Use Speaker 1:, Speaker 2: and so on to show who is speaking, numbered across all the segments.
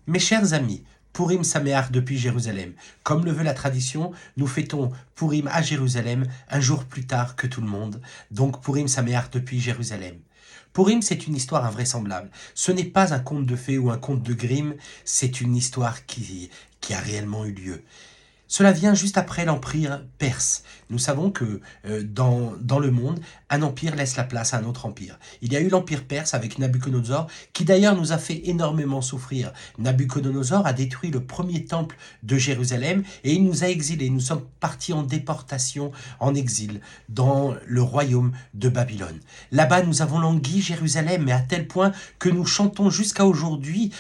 Speaker 1: Mes chers amis, Purim Sameach depuis Jérusalem. Comme le veut la tradition, nous fêtons Purim à Jérusalem un jour plus tard que tout le monde. Donc Purim Sameach depuis Jérusalem. Purim, c'est une histoire invraisemblable. Ce n'est pas un conte de fées ou un conte de Grimm, c'est une histoire qui a réellement eu lieu. Cela vient juste après l'empire perse. Nous savons que dans le monde, un empire laisse la place à un autre empire. Il y a eu l'empire perse avec Nabuchodonosor, qui d'ailleurs nous a fait énormément souffrir. Nabuchodonosor a détruit le premier temple de Jérusalem et il nous a exilés. Nous sommes partis en déportation, en exil, dans le royaume de Babylone. Là-bas, nous avons langui Jérusalem, mais à tel point que nous chantons jusqu'à aujourd'hui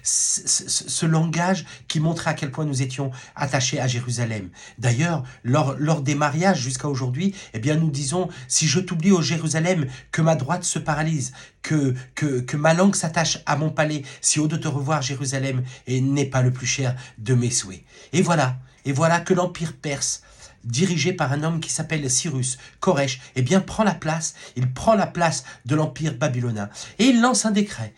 Speaker 1: ce langage qui montrait à quel point nous étions attachés à Jérusalem. D'ailleurs, lors des mariages jusqu'à aujourd'hui, eh bien nous disons, si je t'oublie ô Jérusalem, que ma droite se paralyse, que ma langue s'attache à mon palais, si haut de te revoir Jérusalem et n'est pas le plus cher de mes souhaits. Et voilà que l'empire perse, dirigé par un homme qui s'appelle Cyrus, Koresh, eh bien prend la place de l'empire babylonien. Et il lance un décret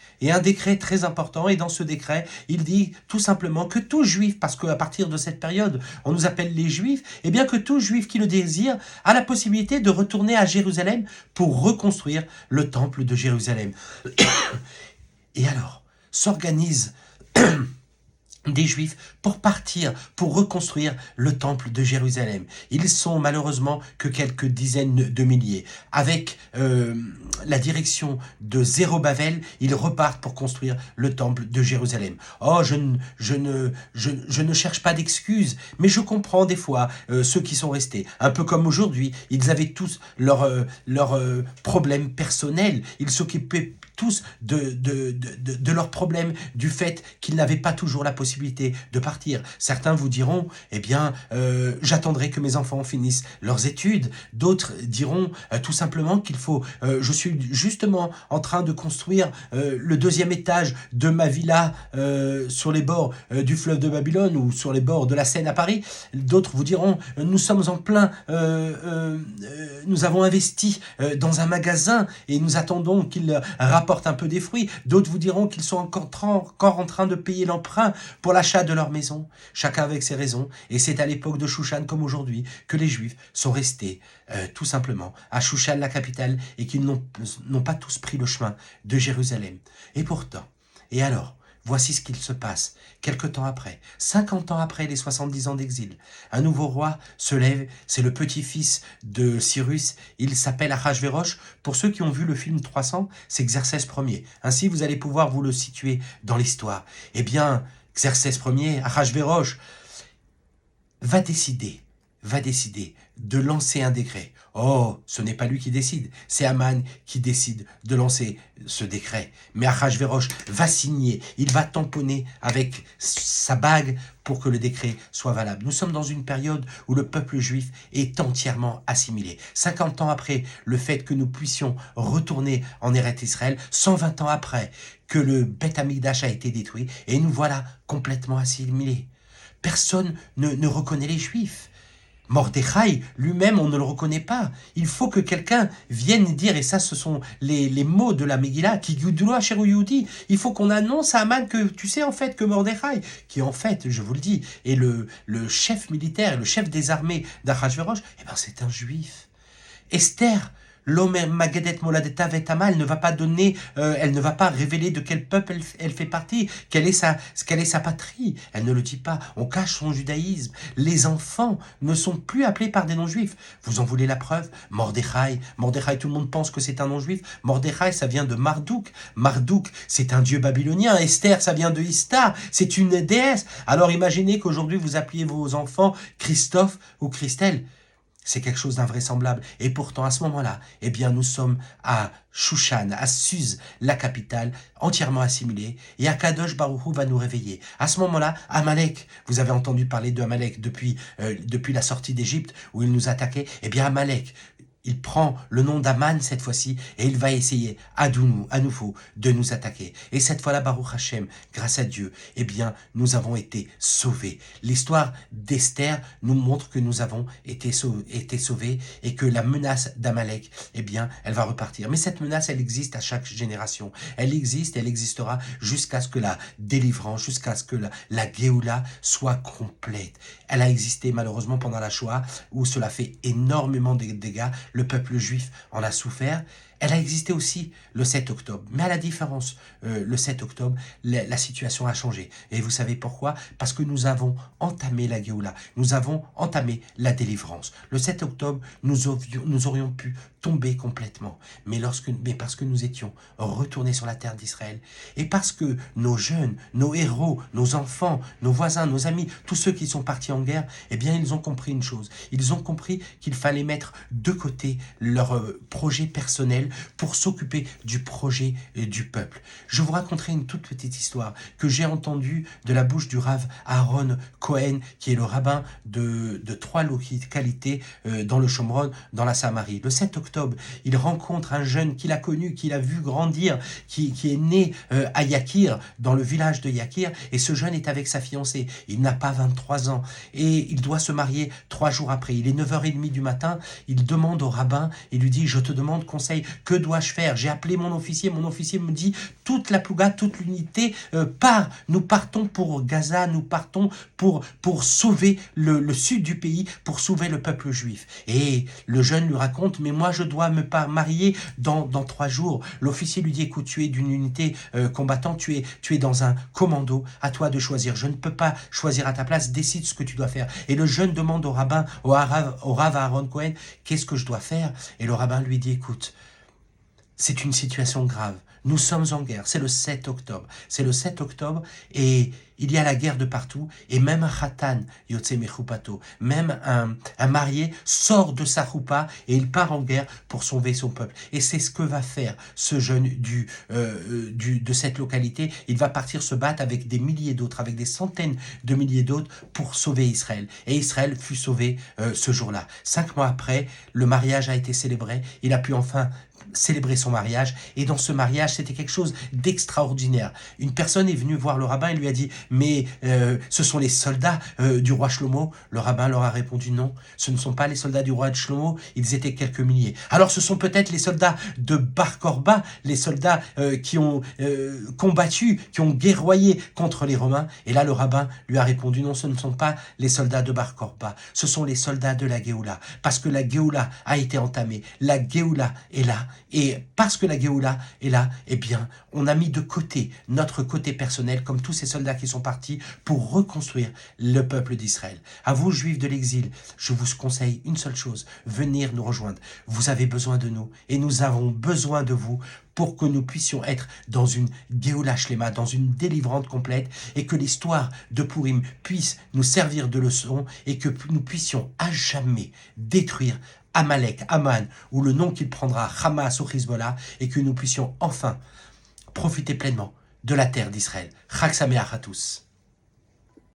Speaker 1: très important, et dans ce décret, il dit tout simplement que tout juif, parce qu'à partir de cette période, on nous appelle les juifs, eh bien que tout juif qui le désire a la possibilité de retourner à Jérusalem pour reconstruire le temple de Jérusalem. Et alors, s'organise des Juifs pour partir, pour reconstruire le temple de Jérusalem. Ils sont malheureusement que quelques dizaines de milliers. Avec la direction de Zérobavel, ils repartent pour construire le temple de Jérusalem. Oh, je ne cherche pas d'excuses, mais je comprends des fois ceux qui sont restés. Un peu comme aujourd'hui, ils avaient tous leurs problèmes personnels. Ils s'occupaient tous de leurs problèmes, du fait qu'ils n'avaient pas toujours la possibilité de partir. Certains vous diront, eh bien, j'attendrai que mes enfants finissent leurs études. D'autres diront tout simplement qu'il faut, je suis justement en train de construire le deuxième étage de ma villa sur les bords du fleuve de Babylone ou sur les bords de la Seine à Paris. D'autres vous diront, nous sommes en plein, nous avons investi dans un magasin et nous attendons qu'il rapporte un peu des fruits. D'autres vous diront qu'ils sont encore en train de payer l'emprunt pour l'achat de leur maison. Chacun avec ses raisons. Et c'est à l'époque de Shushan comme aujourd'hui que les Juifs sont restés tout simplement à Shushan, la capitale, et qu'ils n'ont pas tous pris le chemin de Jérusalem. Et pourtant, et alors, voici ce qu'il se passe. Quelque temps après, 50 ans après les 70 ans d'exil, un nouveau roi se lève, c'est le petit-fils de Cyrus, il s'appelle Achashverosh. Pour ceux qui ont vu le film 300, c'est Xerxès Ier. Ainsi, vous allez pouvoir vous le situer dans l'histoire. Eh bien, Xerxès Ier, Achashverosh, va décider de lancer un décret. Oh, ce n'est pas lui qui décide, c'est Haman qui décide de lancer ce décret. Mais Achashverosh va signer, il va tamponner avec sa bague pour que le décret soit valable. Nous sommes dans une période où le peuple juif est entièrement assimilé. 50 ans après le fait que nous puissions retourner en Eretz Israël, 120 ans après que le Beth Amikdash a été détruit, et nous voilà complètement assimilés. Personne ne reconnaît les Juifs. Mordechai, lui-même, on ne le reconnaît pas. Il faut que quelqu'un vienne dire, et ça, ce sont les mots de la Megillah, qui Gudula Sheru Yehudi. Il faut qu'on annonce à Haman que, tu sais, en fait, que Mordechai, qui en fait, je vous le dis, est le chef militaire, le chef des armées d'Achashverosh, eh ben, c'est un juif. Esther, l'Omer Magadet Moladeta Vetama, elle ne va pas donner, elle ne va pas révéler de quel peuple elle fait partie, quelle est sa patrie. Elle ne le dit pas. On cache son judaïsme. Les enfants ne sont plus appelés par des non-juifs. Vous en voulez la preuve? Mordechai, tout le monde pense que c'est un non-juif. Mordechai, ça vient de Marduk. Marduk, c'est un dieu babylonien. Esther, ça vient de Istar. C'est une déesse. Alors imaginez qu'aujourd'hui vous appeliez vos enfants Christophe ou Christelle. C'est quelque chose d'invraisemblable. Et pourtant, à ce moment-là, eh bien, nous sommes à Shushan, à Suse, la capitale, entièrement assimilée. Et Akadosh Baruch Hu va nous réveiller. À ce moment-là, Amalek, vous avez entendu parler de Amalek depuis la sortie d'Égypte, où il nous attaquait. Eh bien, Amalek, il prend le nom d'Aman cette fois-ci et il va essayer à nouveau de nous attaquer. Et cette fois-là, Baruch Hashem, grâce à Dieu, eh bien, nous avons été sauvés. L'histoire d'Esther nous montre que nous avons été sauvés et que la menace d'Amalek, eh bien, elle va repartir. Mais cette menace, elle existe à chaque génération. Elle existe et elle existera jusqu'à ce que la délivrance, jusqu'à ce que la Géoula soit complète. Elle a existé malheureusement pendant la Shoah, où cela fait énormément de dégâts. Le peuple juif en a souffert. Elle a existé aussi le 7 octobre. Mais à la différence, le 7 octobre, la situation a changé. Et vous savez pourquoi? Parce que nous avons entamé la Géoula. Nous avons entamé la délivrance. Le 7 octobre, nous aurions pu tomber complètement. Mais parce que nous étions retournés sur la terre d'Israël, et parce que nos jeunes, nos héros, nos enfants, nos voisins, nos amis, tous ceux qui sont partis en guerre, eh bien, ils ont compris une chose. Ils ont compris qu'il fallait mettre de côté leur projet personnel pour s'occuper du projet du peuple. Je vous raconterai une toute petite histoire que j'ai entendue de la bouche du Rav Aaron Cohen, qui est le rabbin de 3 localités dans le Shomron, dans la Samarie. Le 7 octobre, il rencontre un jeune qu'il a connu, qu'il a vu grandir, qui est né à Yakir, dans le village de Yakir, et ce jeune est avec sa fiancée. Il n'a pas 23 ans et il doit se marier 3 jours après. Il est 9h30 du matin, il demande au rabbin, il lui dit « Je te demande conseil, que dois-je faire? J'ai appelé mon officier me dit toute la plouga, toute l'unité part. Nous partons pour Gaza, nous partons pour sauver le sud du pays, pour sauver le peuple juif. » Et le jeune lui raconte « Mais moi je dois me marier dans 3 jours. » L'officier lui dit « Écoute, tu es d'une unité combattante, tu es dans un commando, à toi de choisir. Je ne peux pas choisir à ta place, décide ce que tu dois faire. » Et le jeune demande au Rav Aaron Cohen « Qu'est-ce que je dois faire ?» Et le rabbin lui dit « Écoute, c'est une situation grave. Nous sommes en guerre. C'est le 7 octobre. C'est le 7 octobre et il y a la guerre de partout. Et même un khatan, yotse mechupato, même un marié sort de sa choupa et il part en guerre pour sauver son peuple. Et c'est ce que va faire ce jeune de cette localité. Il va partir se battre avec des milliers d'autres, avec des centaines de milliers d'autres pour sauver Israël. Et Israël fut sauvé ce jour-là. 5 mois après, le mariage a été célébré. Il a pu enfin célébrer son mariage, et dans ce mariage c'était quelque chose d'extraordinaire. Une personne est venue voir le rabbin et lui a dit « Mais ce sont les soldats du roi Shlomo ?» Le rabbin leur a répondu « Non, ce ne sont pas les soldats du roi de Shlomo, ils étaient quelques milliers. Alors ce sont peut-être les soldats de Bar Korba, les soldats qui ont combattu, qui ont guerroyé contre les Romains. » Et là le rabbin lui a répondu « Non, ce ne sont pas les soldats de Bar Korba, ce sont les soldats de la Géoula, parce que la Géoula a été entamée, la Géoula est là. Et parce que la Géoula est là, eh bien, on a mis de côté notre côté personnel, comme tous ces soldats qui sont partis pour reconstruire le peuple d'Israël. À vous, juifs de l'exil, je vous conseille une seule chose, venir nous rejoindre. Vous avez besoin de nous et nous avons besoin de vous pour que nous puissions être dans une Géoula Shlema, dans une délivrance complète, et que l'histoire de Purim puisse nous servir de leçon et que nous puissions à jamais détruire Amalek, Aman, ou le nom qu'il prendra, Hamas ou Hezbollah, et que nous puissions enfin profiter pleinement de la terre d'Israël. Chag Sameach à tous.